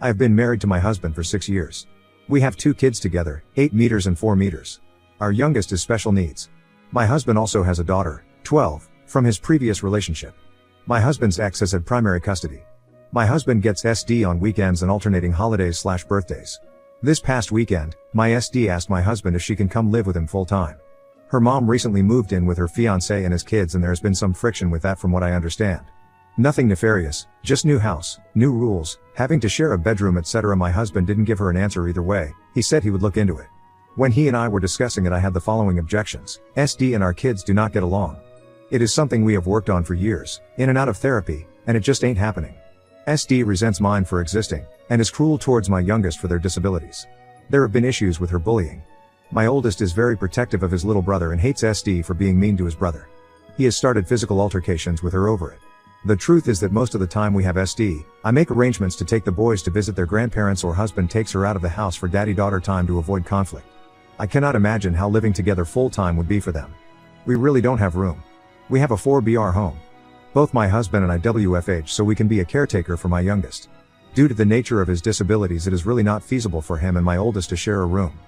I have been married to my husband for 6 years. We have 2 kids together, 8 meters and 4 meters. Our youngest is special needs. My husband also has a daughter, 12, from his previous relationship. My husband's ex has had primary custody. My husband gets SD on weekends and alternating holidays/birthdays. This past weekend, my SD asked my husband if she can come live with him full time. Her mom recently moved in with her fiancé and his kids, and there has been some friction with that from what I understand. Nothing nefarious, just new house, new rules, having to share a bedroom, etc. My husband didn't give her an answer either way. He said he would look into it. When he and I were discussing it, I had the following objections. SD and our kids do not get along. It is something we have worked on for years, in and out of therapy, and it just ain't happening. SD resents mine for existing, and is cruel towards my youngest for their disabilities. There have been issues with her bullying. My oldest is very protective of his little brother and hates SD for being mean to his brother. He has started physical altercations with her over it. The truth is that most of the time we have SD, I make arrangements to take the boys to visit their grandparents, or husband takes her out of the house for daddy-daughter time to avoid conflict. I cannot imagine how living together full-time would be for them. We really don't have room. We have a 4BR home. Both my husband and I WFH so we can be a caretaker for my youngest. Due to the nature of his disabilities, it is really not feasible for him and my oldest to share a room.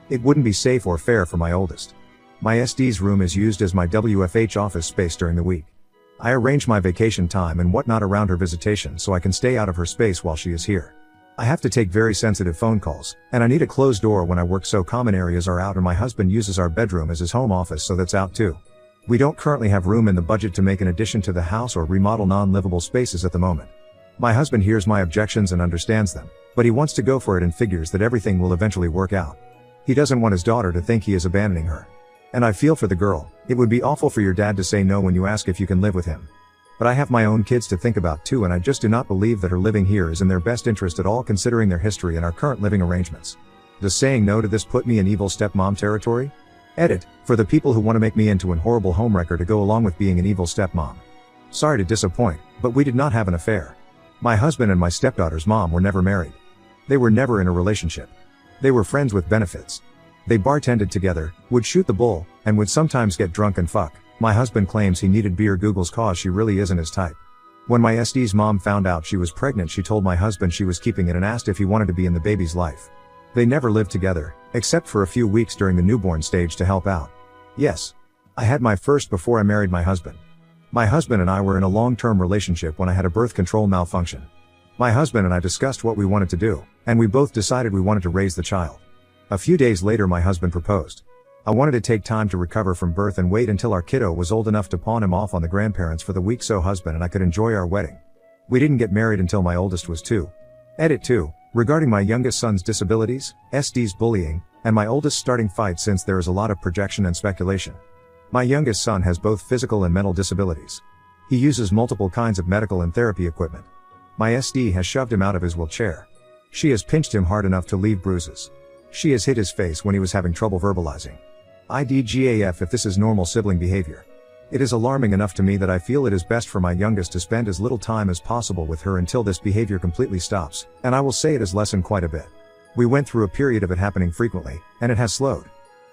It wouldn't be safe or fair for my oldest. My SD's room is used as my WFH office space during the week. I arrange my vacation time and whatnot around her visitation so I can stay out of her space while she is here. I have to take very sensitive phone calls, and I need a closed door when I work, so common areas are out, and my husband uses our bedroom as his home office, so that's out too. We don't currently have room in the budget to make an addition to the house or remodel non-livable spaces at the moment. My husband hears my objections and understands them, but he wants to go for it and figures that everything will eventually work out. He doesn't want his daughter to think he is abandoning her. And I feel for the girl. It would be awful for your dad to say no when you ask if you can live with him. But I have my own kids to think about too, and I just do not believe that her living here is in their best interest at all, considering their history and our current living arrangements. Does saying no to this put me in evil stepmom territory? Edit, for the people who want to make me into an horrible homewrecker to go along with being an evil stepmom. Sorry to disappoint, but we did not have an affair. My husband and my stepdaughter's mom were never married. They were never in a relationship. They were friends with benefits. They bartended together, would shoot the bull, and would sometimes get drunk and fuck. My husband claims he needed beer, Google's cause she really isn't his type. When my SD's mom found out she was pregnant, she told my husband she was keeping it and asked if he wanted to be in the baby's life. They never lived together, except for a few weeks during the newborn stage to help out. Yes. I had my first before I married my husband. My husband and I were in a long-term relationship when I had a birth control malfunction. My husband and I discussed what we wanted to do, and we both decided we wanted to raise the child. A few days later my husband proposed. I wanted to take time to recover from birth and wait until our kiddo was old enough to pawn him off on the grandparents for the week so husband and I could enjoy our wedding. We didn't get married until my oldest was 2. Edit 2. Regarding my youngest son's disabilities, SD's bullying, and my oldest starting fight, since there is a lot of projection and speculation. My youngest son has both physical and mental disabilities. He uses multiple kinds of medical and therapy equipment. My SD has shoved him out of his wheelchair. She has pinched him hard enough to leave bruises. She has hit his face when he was having trouble verbalizing. IDGAF if this is normal sibling behavior. It is alarming enough to me that I feel it is best for my youngest to spend as little time as possible with her until this behavior completely stops, and I will say it has lessened quite a bit. We went through a period of it happening frequently, and it has slowed.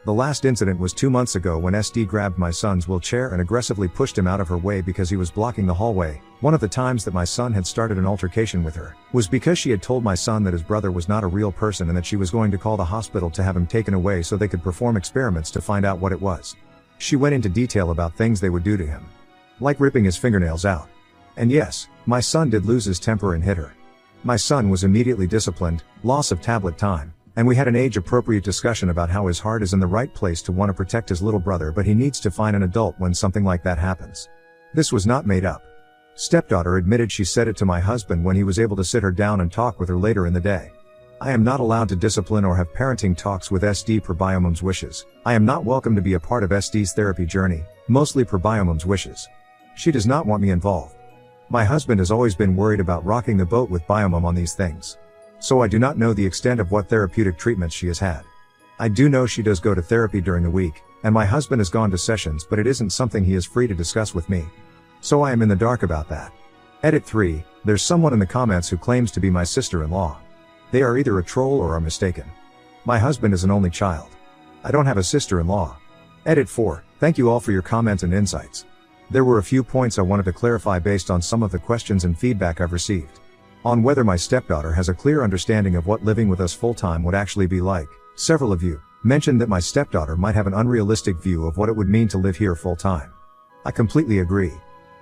The last incident was 2 months ago when SD grabbed my son's wheelchair and aggressively pushed him out of her way because he was blocking the hallway. One of the times that my son had started an altercation with her was because she had told my son that his brother was not a real person and that she was going to call the hospital to have him taken away so they could perform experiments to find out what it was. She went into detail about things they would do to him, like ripping his fingernails out. And yes, my son did lose his temper and hit her. My son was immediately disciplined, loss of tablet time, and we had an age-appropriate discussion about how his heart is in the right place to want to protect his little brother, but he needs to find an adult when something like that happens. This was not made up. Stepdaughter admitted she said it to my husband when he was able to sit her down and talk with her later in the day. I am not allowed to discipline or have parenting talks with SD per Biomom's wishes. I am not welcome to be a part of SD's therapy journey, mostly per Biomom's wishes. She does not want me involved. My husband has always been worried about rocking the boat with Biomom on these things. So I do not know the extent of what therapeutic treatments she has had. I do know she does go to therapy during the week, and my husband has gone to sessions, but it isn't something he is free to discuss with me. So I am in the dark about that. Edit 3, there's someone in the comments who claims to be my sister-in-law. They are either a troll or are mistaken. My husband is an only child. I don't have a sister-in-law. Edit 4, thank you all for your comments and insights. There were a few points I wanted to clarify based on some of the questions and feedback I've received. on whether my stepdaughter has a clear understanding of what living with us full-time would actually be like. Several of you mentioned that my stepdaughter might have an unrealistic view of what it would mean to live here full-time. I completely agree.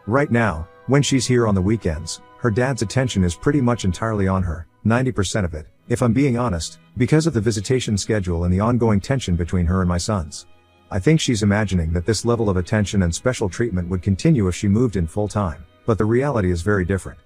Right now, when she's here on the weekends, her dad's attention is pretty much entirely on her, 90% of it, if I'm being honest, because of the visitation schedule and the ongoing tension between her and my sons. I think she's imagining that this level of attention and special treatment would continue if she moved in full-time, but the reality is very different.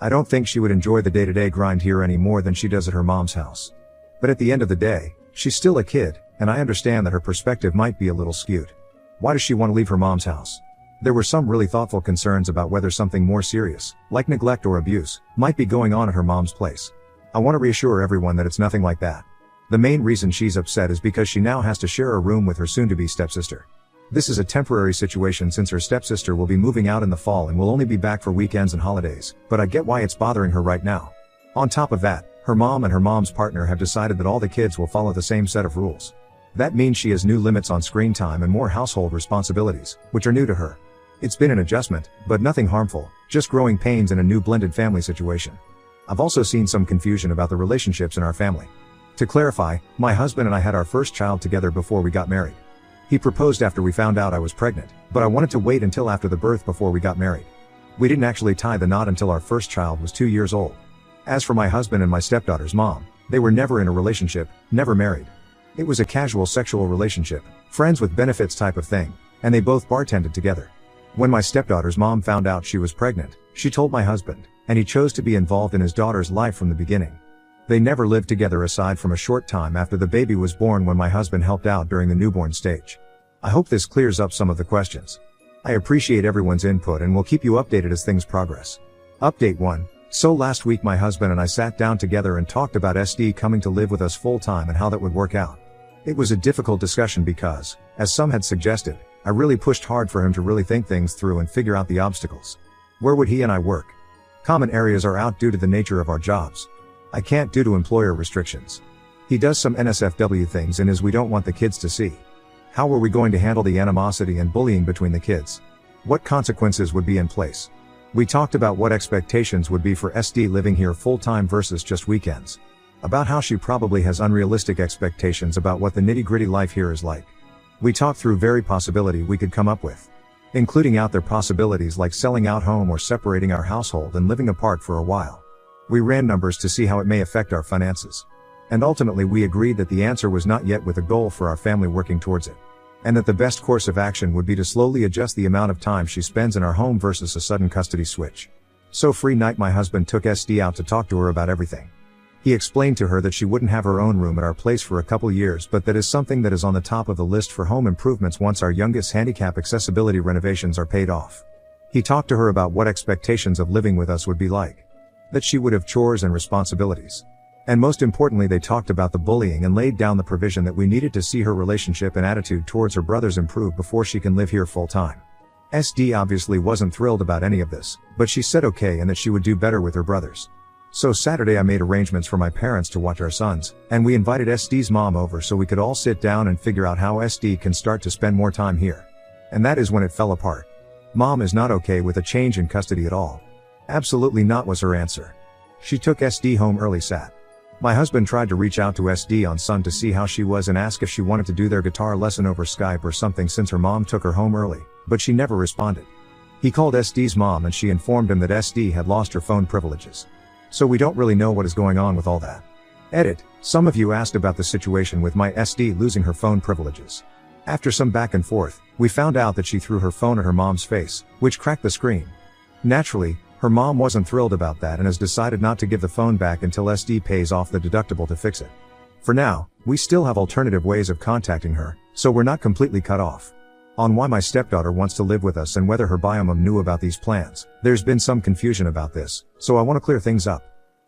I don't think she would enjoy the day-to-day grind here any more than she does at her mom's house. But at the end of the day, she's still a kid, and I understand that her perspective might be a little skewed. Why does she want to leave her mom's house? There were some really thoughtful concerns about whether something more serious, like neglect or abuse, might be going on at her mom's place. I want to reassure everyone that it's nothing like that. The main reason she's upset is because she now has to share a room with her soon-to-be stepsister. This is a temporary situation since her stepsister will be moving out in the fall and will only be back for weekends and holidays, but I get why it's bothering her right now. On top of that, her mom and her mom's partner have decided that all the kids will follow the same set of rules. That means she has new limits on screen time and more household responsibilities, which are new to her. It's been an adjustment, but nothing harmful, just growing pains in a new blended family situation. I've also seen some confusion about the relationships in our family. To clarify, my husband and I had our first child together before we got married. He proposed after we found out I was pregnant, but I wanted to wait until after the birth before we got married. We didn't actually tie the knot until our first child was 2 years old. As for my husband and my stepdaughter's mom, they were never in a relationship, never married. It was a casual sexual relationship, friends with benefits type of thing, and they both bartended together. When my stepdaughter's mom found out she was pregnant, she told my husband, and he chose to be involved in his daughter's life from the beginning. They never lived together aside from a short time after the baby was born when my husband helped out during the newborn stage. I hope this clears up some of the questions. I appreciate everyone's input and will keep you updated as things progress. Update 1. So last week my husband and I sat down together and talked about SD coming to live with us full-time and how that would work out. It was a difficult discussion because, as some had suggested, I really pushed hard for him to really think things through and figure out the obstacles. Where would he and I work? Common areas are out due to the nature of our jobs. I can't due to employer restrictions. He does some NSFW things and we don't want the kids to see. How were we going to handle the animosity and bullying between the kids? What consequences would be in place? We talked about what expectations would be for SD living here full-time versus just weekends. About how she probably has unrealistic expectations about what the nitty-gritty life here is like. We talked through every possibility we could come up with, including out there possibilities like selling out home or separating our household and living apart for a while. We ran numbers to see how it may affect our finances. And ultimately we agreed that the answer was not yet with a goal for our family working towards it. And that the best course of action would be to slowly adjust the amount of time she spends in our home versus a sudden custody switch. So free night my husband took SD out to talk to her about everything. He explained to her that she wouldn't have her own room at our place for a couple years, but that is something that is on the top of the list for home improvements once our youngest handicap accessibility renovations are paid off. He talked to her about what expectations of living with us would be like. That she would have chores and responsibilities. And most importantly they talked about the bullying and laid down the provision that we needed to see her relationship and attitude towards her brothers improve before she can live here full-time. SD obviously wasn't thrilled about any of this, but she said okay and that she would do better with her brothers. So Saturday I made arrangements for my parents to watch our sons, and we invited SD's mom over so we could all sit down and figure out how SD can start to spend more time here. And that is when it fell apart. Mom is not okay with a change in custody at all. Absolutely not was her answer. She took SD home early Sat. My husband tried to reach out to SD on Sun to see how she was and ask if she wanted to do their guitar lesson over Skype or something since her mom took her home early, but she never responded. He called SD's mom and she informed him that SD had lost her phone privileges. So we don't really know what is going on with all that. Edit. Some of you asked about the situation with my SD losing her phone privileges. After some back and forth, we found out that she threw her phone at her mom's face, which cracked the screen. Naturally, her mom wasn't thrilled about that and has decided not to give the phone back until SD pays off the deductible to fix it. For now, we still have alternative ways of contacting her, so we're not completely cut off. On why my stepdaughter wants to live with us and whether her biomom knew about these plans, there's been some confusion about this, so I want to clear things up.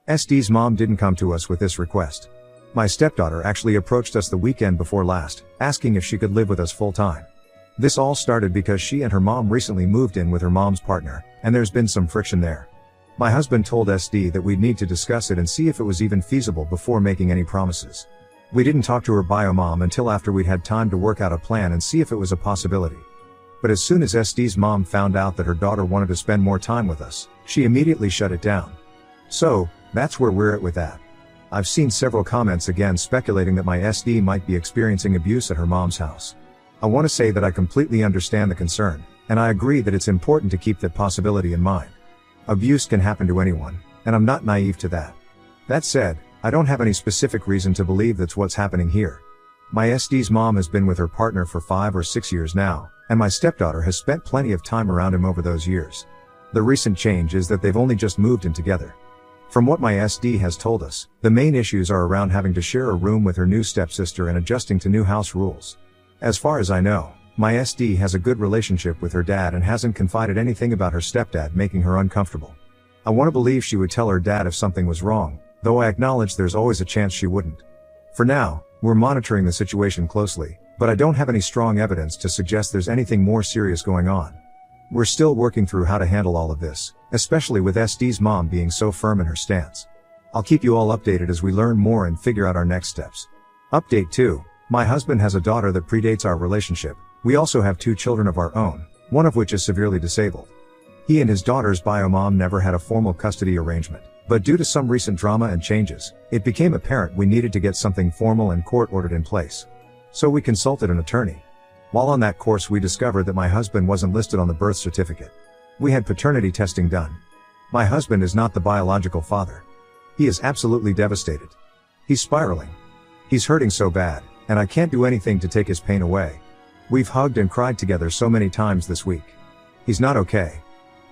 SD's mom didn't come to us with this request. My stepdaughter actually approached us the weekend before last, asking if she could live with us full-time. This all started because she and her mom recently moved in with her mom's partner, and there's been some friction there. My husband told SD that we'd need to discuss it and see if it was even feasible before making any promises. We didn't talk to her biomom until after we'd had time to work out a plan and see if it was a possibility. But as soon as SD's mom found out that her daughter wanted to spend more time with us, she immediately shut it down. So, that's where we're at with that. I've seen several comments again speculating that my SD might be experiencing abuse at her mom's house. I want to say that I completely understand the concern, and I agree that it's important to keep that possibility in mind. Abuse can happen to anyone, and I'm not naive to that. That said, I don't have any specific reason to believe that's what's happening here. My SD's mom has been with her partner for 5 or 6 years now, and my stepdaughter has spent plenty of time around him over those years. The recent change is that they've only just moved in together. From what my SD has told us, the main issues are around having to share a room with her new stepsister and adjusting to new house rules. As far as I know, my SD has a good relationship with her dad and hasn't confided anything about her stepdad making her uncomfortable. I want to believe she would tell her dad if something was wrong, though I acknowledge there's always a chance she wouldn't. For now, we're monitoring the situation closely, but I don't have any strong evidence to suggest there's anything more serious going on. We're still working through how to handle all of this, especially with SD's mom being so firm in her stance. I'll keep you all updated as we learn more and figure out our next steps. Update 2. My husband has a daughter that predates our relationship. We also have 2 children of our own, one of which is severely disabled. He and his daughter's bio mom never had a formal custody arrangement, but due to some recent drama and changes, it became apparent we needed to get something formal and court-ordered in place. So we consulted an attorney. While on that course, we discovered that my husband wasn't listed on the birth certificate. We had paternity testing done. My husband is not the biological father. He is absolutely devastated. He's spiraling. He's hurting so bad, and I can't do anything to take his pain away. We've hugged and cried together so many times this week. He's not okay.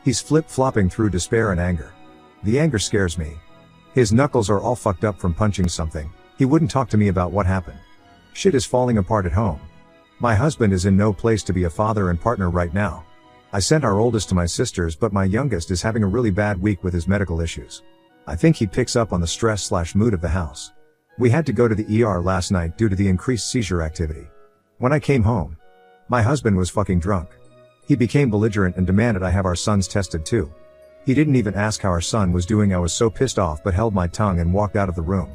He's flip-flopping through despair and anger. The anger scares me. His knuckles are all fucked up from punching something. He wouldn't talk to me about what happened. Shit is falling apart at home. My husband is in no place to be a father and partner right now. I sent our oldest to my sister's, but my youngest is having a really bad week with his medical issues. I think he picks up on the stress/mood of the house. We had to go to the ER last night due to the increased seizure activity. When I came home, my husband was fucking drunk. He became belligerent and demanded I have our sons tested too. He didn't even ask how our son was doing. I was so pissed off but held my tongue and walked out of the room.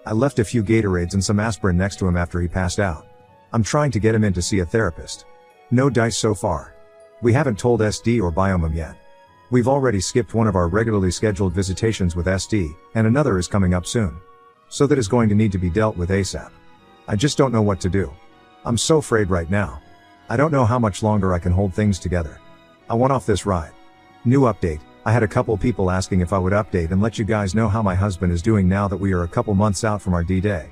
I left a few Gatorades and some aspirin next to him after he passed out. I'm trying to get him in to see a therapist. No dice so far. We haven't told SD or Biomom yet. We've already skipped one of our regularly scheduled visitations with SD, and another is coming up soon. So that is going to need to be dealt with ASAP. I just don't know what to do. I'm so afraid right now. I don't know how much longer I can hold things together. I want off this ride. New update. I had a couple people asking if I would update and let you guys know how my husband is doing now that we are a couple months out from our D-Day.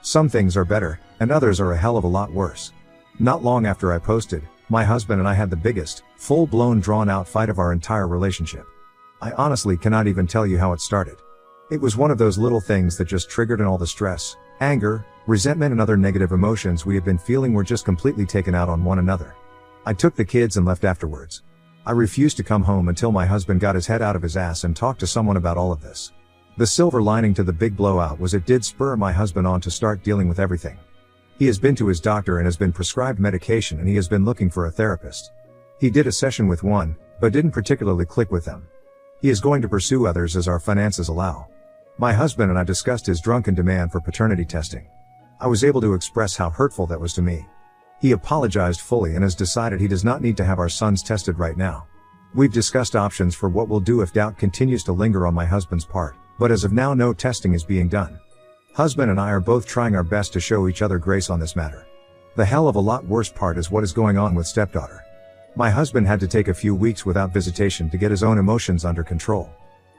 Some things are better, and others are a hell of a lot worse. Not long after I posted, my husband and I had the biggest, full-blown drawn-out fight of our entire relationship. I honestly cannot even tell you how it started. It was one of those little things that just triggered, and all the stress, anger, resentment and other negative emotions we had been feeling were just completely taken out on one another. I took the kids and left afterwards. I refused to come home until my husband got his head out of his ass and talked to someone about all of this. The silver lining to the big blowout was it did spur my husband on to start dealing with everything. He has been to his doctor and has been prescribed medication, and he has been looking for a therapist. He did a session with one, but didn't particularly click with them. He is going to pursue others as our finances allow. My husband and I discussed his drunken demand for paternity testing. I was able to express how hurtful that was to me. He apologized fully and has decided he does not need to have our sons tested right now. We've discussed options for what we'll do if doubt continues to linger on my husband's part, but as of now no testing is being done. Husband and I are both trying our best to show each other grace on this matter. The hell of a lot worse part is what is going on with stepdaughter. My husband had to take a few weeks without visitation to get his own emotions under control.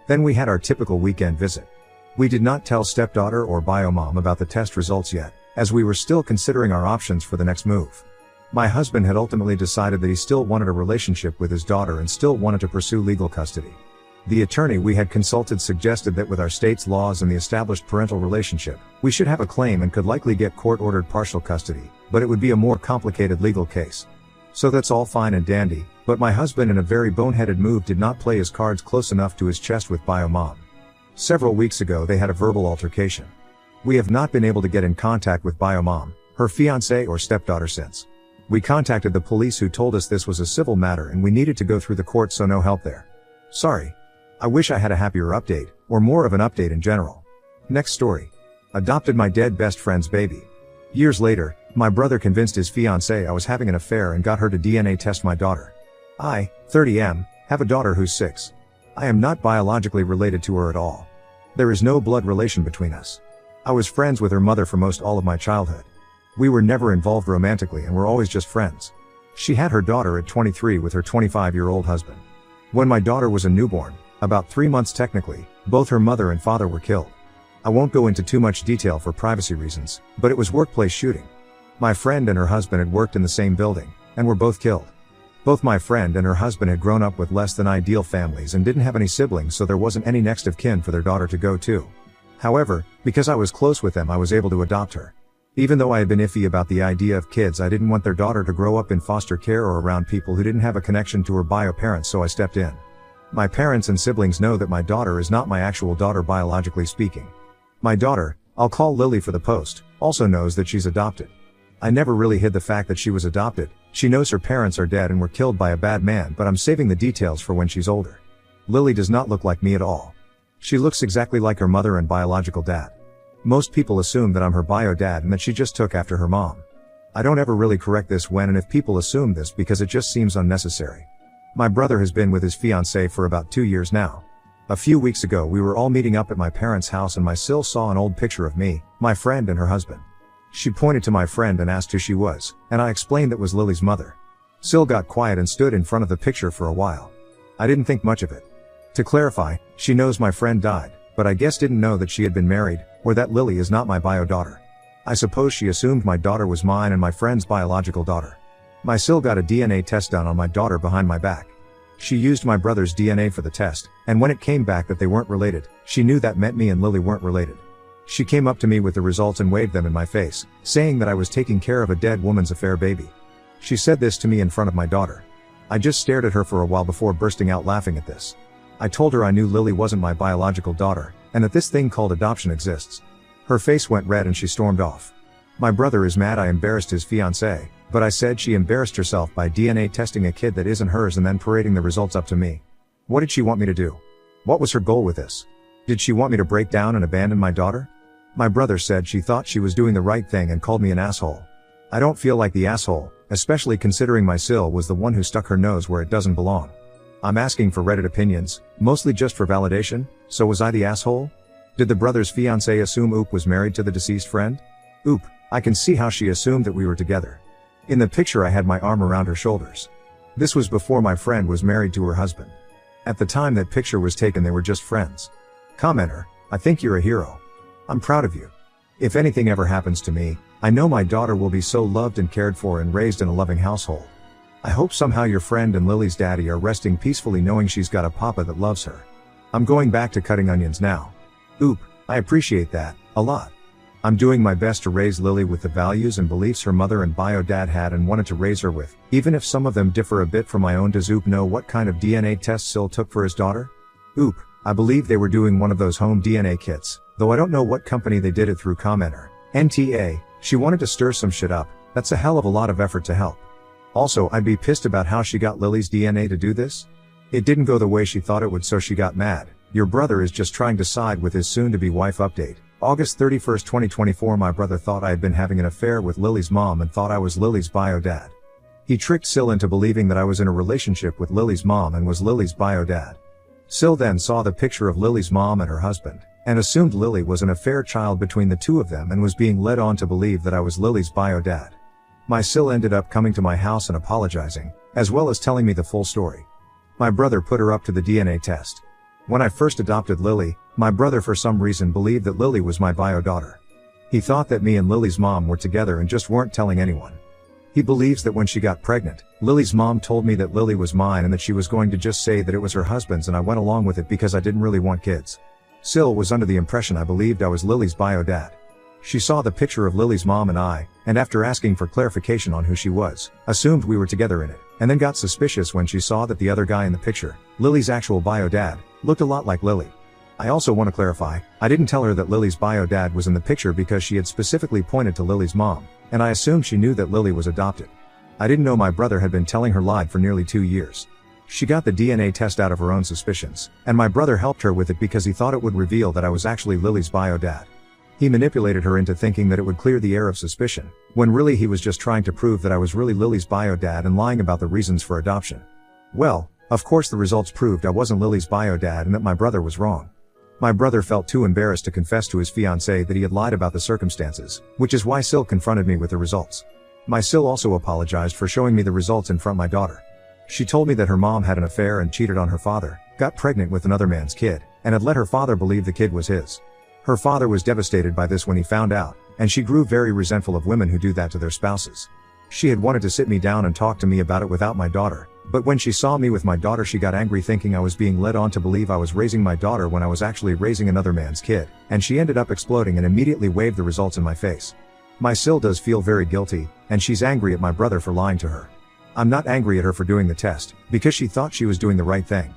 Then we had our typical weekend visit. We did not tell stepdaughter or biomom about the test results yet, as we were still considering our options for the next move. My husband had ultimately decided that he still wanted a relationship with his daughter and still wanted to pursue legal custody. The attorney we had consulted suggested that with our state's laws and the established parental relationship, we should have a claim and could likely get court-ordered partial custody, but it would be a more complicated legal case. So that's all fine and dandy, but my husband in a very boneheaded move did not play his cards close enough to his chest with biomom. Several weeks ago they had a verbal altercation. We have not been able to get in contact with biomom, her fiancé or stepdaughter since. We contacted the police who told us this was a civil matter and we needed to go through the court, so no help there. Sorry. I wish I had a happier update, or more of an update in general. Next story. Adopted my dead best friend's baby. Years later, my brother convinced his fiancée I was having an affair and got her to DNA test my daughter. I, 30M, have a daughter who's 6. I am not biologically related to her at all, There is no blood relation between us. I was friends with her mother for most all of my childhood. We were never involved romantically and were always just friends. She had her daughter at 23 with her 25-year-old husband. When my daughter was a newborn, about 3 months technically, both her mother and father were killed. I won't go into too much detail for privacy reasons, but it was workplace shooting. My friend and her husband had worked in the same building, and were both killed. Both my friend and her husband had grown up with less than ideal families and didn't have any siblings, so there wasn't any next of kin for their daughter to go to. However, because I was close with them, I was able to adopt her. Even though I had been iffy about the idea of kids, I didn't want their daughter to grow up in foster care or around people who didn't have a connection to her bio parents, so I stepped in. My parents and siblings know that my daughter is not my actual daughter biologically speaking. My daughter, I'll call Lily for the post, also knows that she's adopted. I never really hid the fact that she was adopted. She knows her parents are dead and were killed by a bad man, but I'm saving the details for when she's older. Lily does not look like me at all. She looks exactly like her mother and biological dad. Most people assume that I'm her bio dad and that she just took after her mom. I don't ever really correct this when and if people assume this because it just seems unnecessary. My brother has been with his fiancée for about 2 years now. A few weeks ago we were all meeting up at my parents' house and my Sil saw an old picture of me, my friend and her husband. She pointed to my friend and asked who she was, and I explained that was Lily's mother. Sil got quiet and stood in front of the picture for a while. I didn't think much of it. To clarify, she knows my friend died, but I guess didn't know that she had been married, or that Lily is not my bio daughter. I suppose she assumed my daughter was mine and my friend's biological daughter. My Sil got a DNA test done on my daughter behind my back. She used my brother's DNA for the test, and when it came back that they weren't related, she knew that meant me and Lily weren't related. She came up to me with the results and waved them in my face, saying that I was taking care of a dead woman's affair baby. She said this to me in front of my daughter. I just stared at her for a while before bursting out laughing at this. I told her I knew Lily wasn't my biological daughter, and that this thing called adoption exists. Her face went red and she stormed off. My brother is mad I embarrassed his fiancée, but I said she embarrassed herself by DNA testing a kid that isn't hers and then parading the results up to me. What did she want me to do? What was her goal with this? Did she want me to break down and abandon my daughter? My brother said she thought she was doing the right thing and called me an asshole. I don't feel like the asshole, especially considering my Sil was the one who stuck her nose where it doesn't belong. I'm asking for Reddit opinions, mostly just for validation, so was I the asshole? Did the brother's fiancée assume Oop was married to the deceased friend? Oop, I can see how she assumed that we were together. In the picture I had my arm around her shoulders. This was before my friend was married to her husband. At the time that picture was taken they were just friends. Commenter, I think you're a hero. I'm proud of you. If anything ever happens to me, I know my daughter will be so loved and cared for and raised in a loving household. I hope somehow your friend and Lily's daddy are resting peacefully knowing she's got a papa that loves her. I'm going back to cutting onions now. Oop, I appreciate that, a lot. I'm doing my best to raise Lily with the values and beliefs her mother and bio dad had and wanted to raise her with, even if some of them differ a bit from my own. Does Oop know what kind of DNA test Sil took for his daughter? Oop, I believe they were doing one of those home DNA kits, though I don't know what company they did it through. Commenter, NTA, she wanted to stir some shit up, that's a hell of a lot of effort to help. Also, I'd be pissed about how she got Lily's DNA to do this. It didn't go the way she thought it would, so she got mad. Your brother is just trying to side with his soon-to-be wife. Update. August 31st, 2024. My brother thought I had been having an affair with Lily's mom and thought I was Lily's bio dad. He tricked Sil into believing that I was in a relationship with Lily's mom and was Lily's bio dad. Sil then saw the picture of Lily's mom and her husband, and assumed Lily was an affair child between the two of them and was being led on to believe that I was Lily's bio dad. My Sil ended up coming to my house and apologizing, as well as telling me the full story. My brother put her up to the DNA test. When I first adopted Lily, my brother for some reason believed that Lily was my bio daughter. He thought that me and Lily's mom were together and just weren't telling anyone. He believes that when she got pregnant, Lily's mom told me that Lily was mine and that she was going to just say that it was her husband's, and I went along with it because I didn't really want kids. Sil was under the impression I believed I was Lily's bio dad. She saw the picture of Lily's mom and I, and after asking for clarification on who she was, assumed we were together in it, and then got suspicious when she saw that the other guy in the picture, Lily's actual bio dad, looked a lot like Lily. I also want to clarify, I didn't tell her that Lily's bio dad was in the picture because she had specifically pointed to Lily's mom, and I assumed she knew that Lily was adopted. I didn't know my brother had been telling her lied for nearly 2 years. She got the DNA test out of her own suspicions, and my brother helped her with it because he thought it would reveal that I was actually Lily's bio dad. He manipulated her into thinking that it would clear the air of suspicion, when really he was just trying to prove that I was really Lily's bio dad and lying about the reasons for adoption. Well, of course the results proved I wasn't Lily's bio dad and that my brother was wrong. My brother felt too embarrassed to confess to his fiancée that he had lied about the circumstances, which is why Sil confronted me with the results. My Sil also apologized for showing me the results in front of my daughter. She told me that her mom had an affair and cheated on her father, got pregnant with another man's kid, and had let her father believe the kid was his. Her father was devastated by this when he found out, and she grew very resentful of women who do that to their spouses. She had wanted to sit me down and talk to me about it without my daughter, but when she saw me with my daughter she got angry thinking I was being led on to believe I was raising my daughter when I was actually raising another man's kid, and she ended up exploding and immediately waved the results in my face. My Sil does feel very guilty, and she's angry at my brother for lying to her. I'm not angry at her for doing the test, because she thought she was doing the right thing.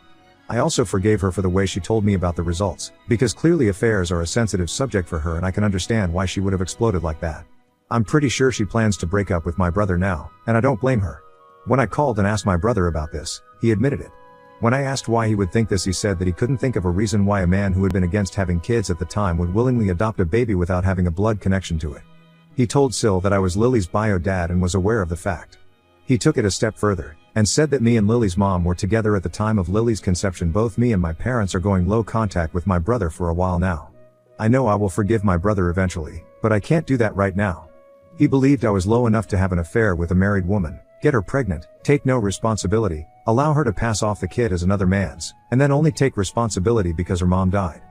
I also forgave her for the way she told me about the results, because clearly affairs are a sensitive subject for her and I can understand why she would have exploded like that. I'm pretty sure she plans to break up with my brother now, and I don't blame her. When I called and asked my brother about this, he admitted it. When I asked why he would think this, he said that he couldn't think of a reason why a man who had been against having kids at the time would willingly adopt a baby without having a blood connection to it. He told Sil that I was Lily's bio dad and was aware of the fact. He took it a step further, and said that me and Lily's mom were together at the time of Lily's conception. Both me and my parents are going low contact with my brother for a while now. I know I will forgive my brother eventually, but I can't do that right now. He believed I was low enough to have an affair with a married woman, get her pregnant, take no responsibility, allow her to pass off the kid as another man's, and then only take responsibility because her mom died.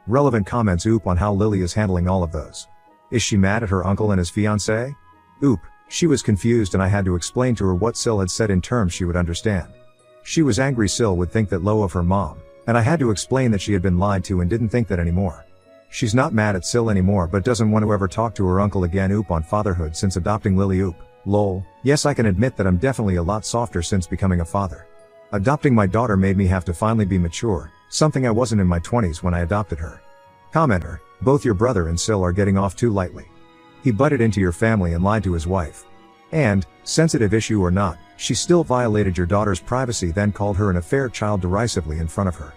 Relevant comments. Oop on how Lily is handling all of those. Is she mad at her uncle and his fiancée? Oop. She was confused and I had to explain to her what Sil had said in terms she would understand. She was angry Sil would think that low of her mom, and I had to explain that she had been lied to and didn't think that anymore. She's not mad at Sil anymore but doesn't want to ever talk to her uncle again. Oop on fatherhood since adopting Lily. Oop. Lol. Yes, I can admit that I'm definitely a lot softer since becoming a father. Adopting my daughter made me have to finally be mature, something I wasn't in my 20s when I adopted her. Commenter. Both your brother and Sil are getting off too lightly. He butted into your family and lied to his wife. And, sensitive issue or not, she still violated your daughter's privacy, then called her an affair child derisively in front of her.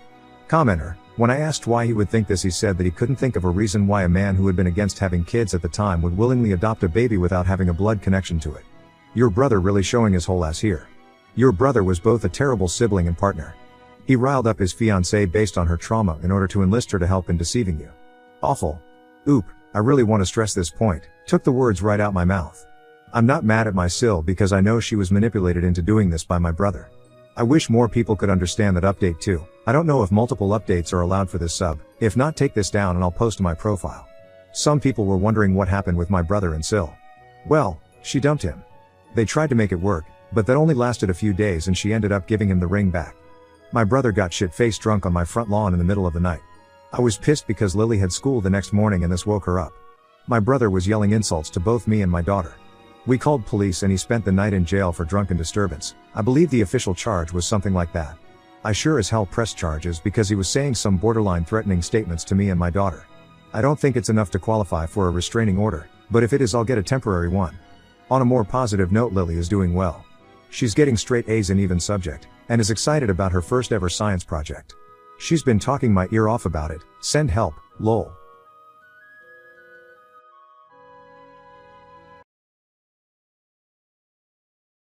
Commenter. When I asked why he would think this, he said that he couldn't think of a reason why a man who had been against having kids at the time would willingly adopt a baby without having a blood connection to it. Your brother really showing his whole ass here. Your brother was both a terrible sibling and partner. He riled up his fiancée based on her trauma in order to enlist her to help in deceiving you. Awful. Oop, I really want to stress this point, took the words right out my mouth. I'm not mad at my Sil because I know she was manipulated into doing this by my brother. I wish more people could understand that. Update 2. I don't know if multiple updates are allowed for this sub. If not, take this down and I'll post to my profile. Some people were wondering what happened with my brother and Sil. Well, she dumped him. They tried to make it work, but that only lasted a few days and she ended up giving him the ring back. My brother got shit-faced drunk on my front lawn in the middle of the night. I was pissed because Lily had school the next morning and this woke her up. My brother was yelling insults to both me and my daughter. We called police and he spent the night in jail for drunken disturbance. I believe the official charge was something like that. I sure as hell pressed charges because he was saying some borderline threatening statements to me and my daughter. I don't think it's enough to qualify for a restraining order, but if it is, I'll get a temporary one. On a more positive note, Lily is doing well. She's getting straight A's in even subject, and is excited about her first ever science project. She's been talking my ear off about it. Send help, lol.